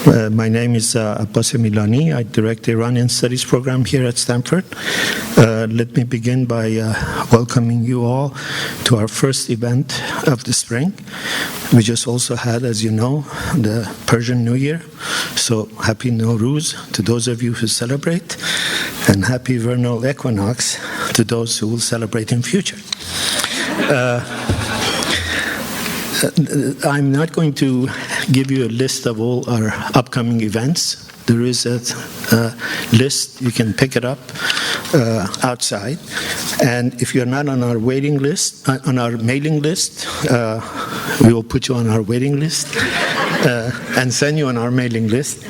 My name is Abbas Milani. I direct the Iranian Studies program here at Stanford. Let me begin by welcoming you all to our first event of the spring. We just also had, as you know, the Persian New Year. So happy Nowruz to those of you who celebrate, and happy vernal equinox to those who will celebrate in future. I'm not going to give you a list of all our upcoming events. There is a list. You can pick it up outside. And if you're not on our waiting list, on our mailing list, we will put you on our waiting list and send you on our mailing list.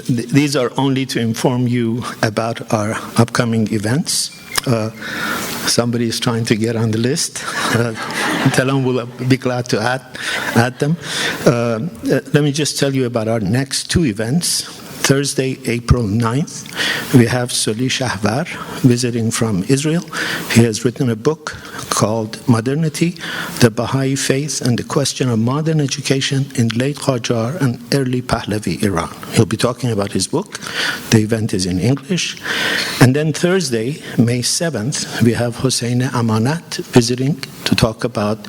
These are only to inform you about our upcoming events. Somebody is trying to get on the list. Tell them we'll be glad to add them. Let me just tell you about our next two events. Thursday, April 9th, we have Soli Shahvar visiting from Israel. He has written a book called Modernity, the Baha'i Faith and the Question of Modern Education in Late Qajar and Early Pahlavi Iran. He'll be talking about his book. The event is in English. And then Thursday, May 7th, we have Hossein Amanat visiting to talk about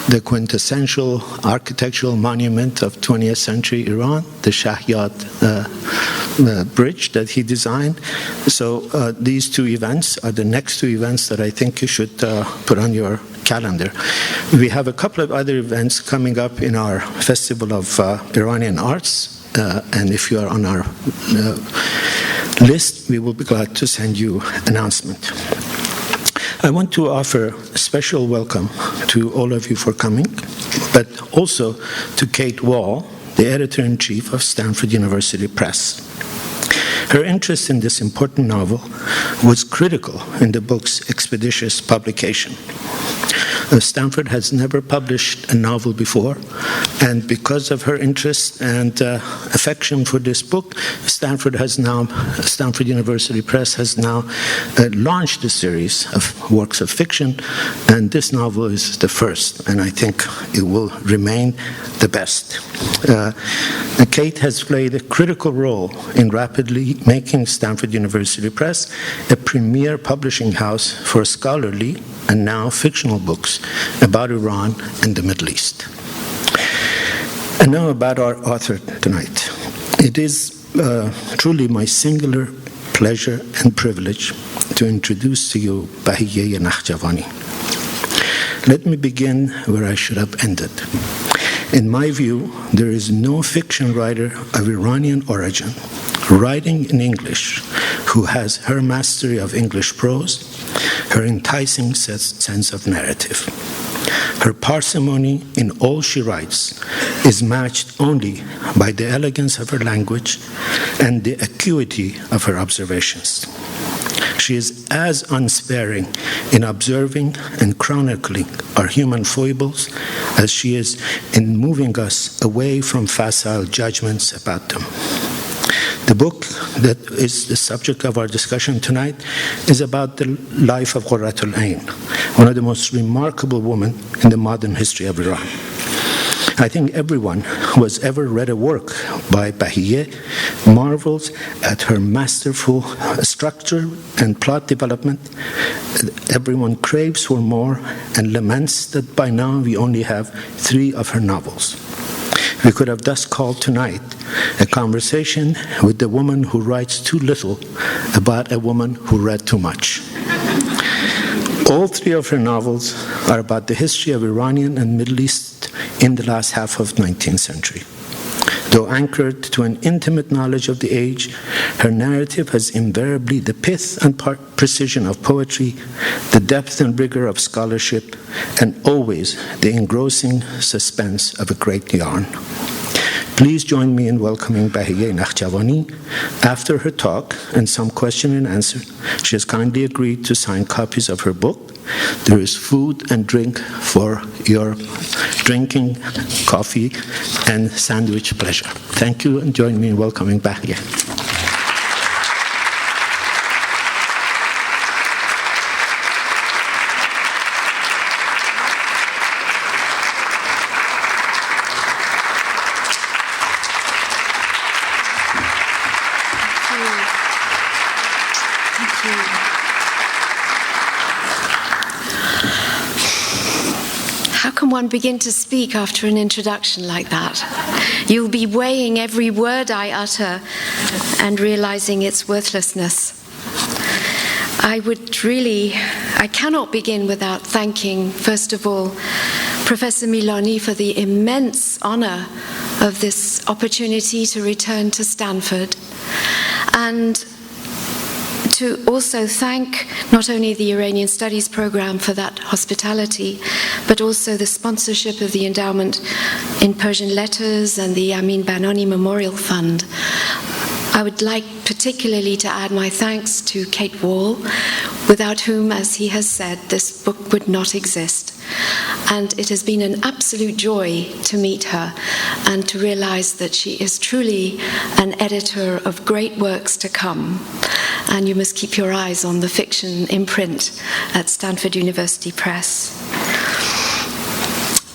the quintessential architectural monument of 20th century Iran, the Shahyad bridge that he designed. So these two events are the next two events that I think you should put on your calendar. We have a couple of other events coming up in our Festival of Iranian Arts, and if you are on our list, we will be glad to send you an announcement. I want to offer a special welcome to all of you for coming, but also to Kate Wall, the editor-in-chief of Stanford University Press. Her interest in this important novel was critical in the book's expeditious publication. Stanford has never published a novel before, and because of her interest and affection for this book, Stanford University Press has now launched a series of works of fiction, and this novel is the first, and I think it will remain the best. Kate has played a critical role in rapidly making Stanford University Press a premier publishing house for scholarly and now fictional books about Iran and the Middle East. And now about our author tonight. It is truly my singular pleasure and privilege to introduce to you Bahiyyih Nakhjavani. Let me begin where I should have ended. In my view, there is no fiction writer of Iranian origin writing in English who has her mastery of English prose, her enticing sense of narrative. Her parsimony in all she writes is matched only by the elegance of her language and the acuity of her observations. She is as unsparing in observing and chronicling our human foibles as she is in moving us away from facile judgments about them. The book that is the subject of our discussion tonight is about the life of Qurratul Ain, one of the most remarkable women in the modern history of Iran. I think everyone who has ever read a work by Bahiyyih marvels at her masterful structure and plot development. Everyone craves for more and laments that by now we only have 3 of her novels. We could have thus called tonight a conversation with the woman who writes too little about a woman who read too much. All 3 of her novels are about the history of Iranian and Middle East in the last half of the 19th century. Though anchored to an intimate knowledge of the age, her narrative has invariably the pith and precision of poetry, the depth and rigor of scholarship, and always the engrossing suspense of a great yarn. Please join me in welcoming Bahiyyih Nakhjavani. After her talk and some question and answer, she has kindly agreed to sign copies of her book. There is food and drink for your drinking, coffee, and sandwich pleasure. Thank you, and join me in welcoming Bahiyyih. can one begin to speak after an introduction like that? You'll be weighing every word I utter and realizing its worthlessness. I cannot begin without thanking, first of all, Professor Milani for the immense honor of this opportunity to return to Stanford, and to also thank not only the Iranian Studies Program for that hospitality, but also the sponsorship of the Endowment in Persian Letters and the Amin Banani Memorial Fund. I would like particularly to add my thanks to Kate Wall, without whom, as he has said, this book would not exist. And it has been an absolute joy to meet her and to realize that she is truly an editor of great works to come. And you must keep your eyes on the fiction imprint at Stanford University Press.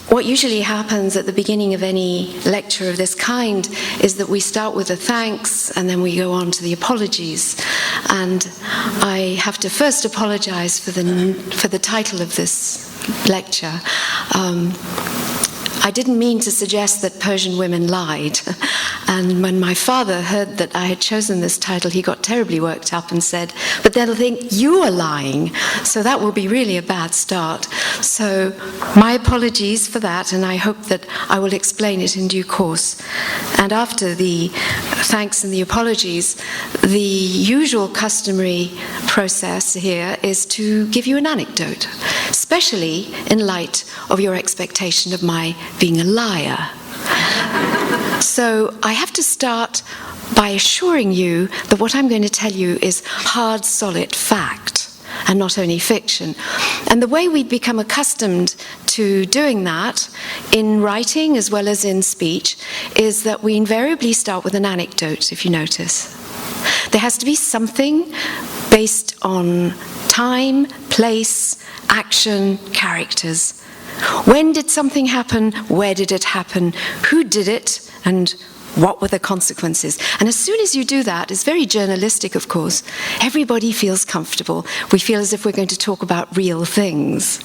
What usually happens at the beginning of any lecture of this kind is that we start with the thanks and then we go on to the apologies. And I have to first apologize for the title of this lecture. I didn't mean to suggest that Persian women lied. And when my father heard that I had chosen this title, he got terribly worked up and said, "But they'll think you are lying, so that will be really a bad start." So my apologies for that, and I hope that I will explain it in due course. And after the thanks and the apologies, the usual customary process here is to give you an anecdote, especially in light of your expectation of my being a liar. So I have to start by assuring you that what I'm going to tell you is hard, solid fact, and not only fiction. And the way we become accustomed to doing that in writing as well as in speech is that we invariably start with an anecdote, if you notice. There has to be something based on time, place, action, characters. When did something happen? Where did it happen? Who did it? And what were the consequences? And as soon as you do that, it's very journalistic, of course, everybody feels comfortable. We feel as if we're going to talk about real things.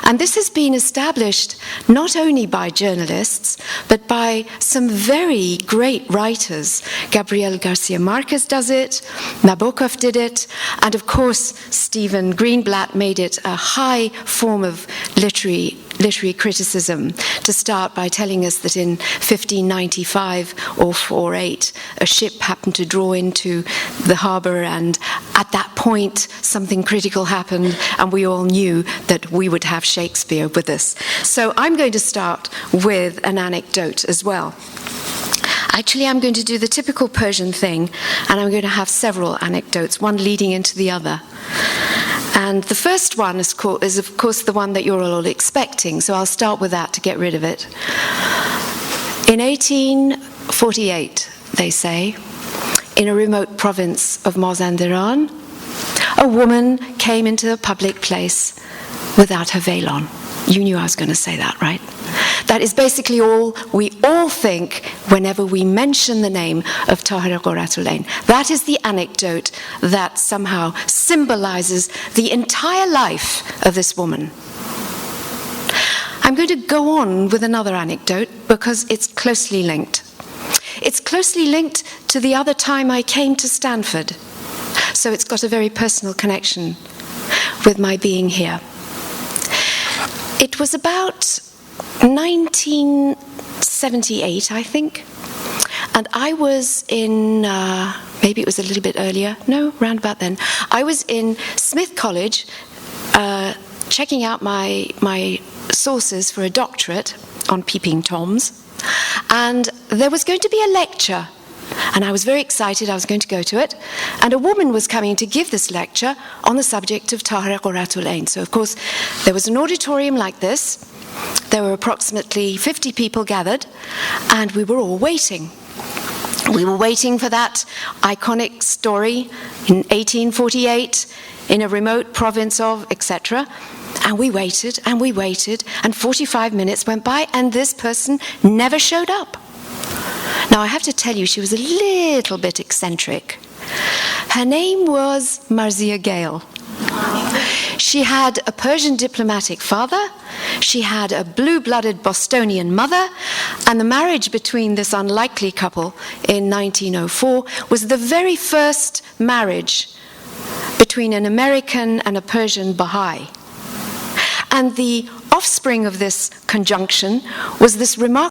And this has been established not only by journalists, but by some very great writers. Gabriel Garcia Marquez does it, Nabokov did it, and of course, Stephen Greenblatt made it a high form of literary criticism to start by telling us that in 1595 or 48 a ship happened to draw into the harbor, and at that point something critical happened and we all knew that we would have Shakespeare with us. So I'm going to start with an anecdote as well. Actually, I'm going to do the typical Persian thing, and I'm going to have several anecdotes, one leading into the other. And the first one is, of course, the one that you're all expecting, so I'll start with that to get rid of it. In 1848, they say, in a remote province of Mazandaran, a woman came into a public place without her veil on. You knew I was going to say that, right? That is basically all we all think whenever we mention the name of Tahirah Qurratulain. That is the anecdote that somehow symbolizes the entire life of this woman. I'm going to go on with another anecdote because it's closely linked. It's closely linked to the other time I came to Stanford, so it's got a very personal connection with my being here. It was about 1978, I think, and I was in, maybe it was a little bit earlier, no, round about then. I was in Smith College checking out my sources for a doctorate on peeping toms, and there was going to be a lecture, and I was very excited. I was going to go to it, and a woman was coming to give this lecture on the subject of Tahirah Qurratulain. So of course there was an auditorium like this. There were approximately 50 people gathered, and we were all waiting. We were waiting for that iconic story in 1848 in a remote province of, etc. And we waited, and 45 minutes went by, and this person never showed up. Now, I have to tell you, she was a little bit eccentric. Her name was Marzieh Gale. She had a Persian diplomatic father, she had a blue-blooded Bostonian mother, and the marriage between this unlikely couple in 1904 was the very first marriage between an American and a Persian Baha'i. And the offspring of this conjunction was this remarkable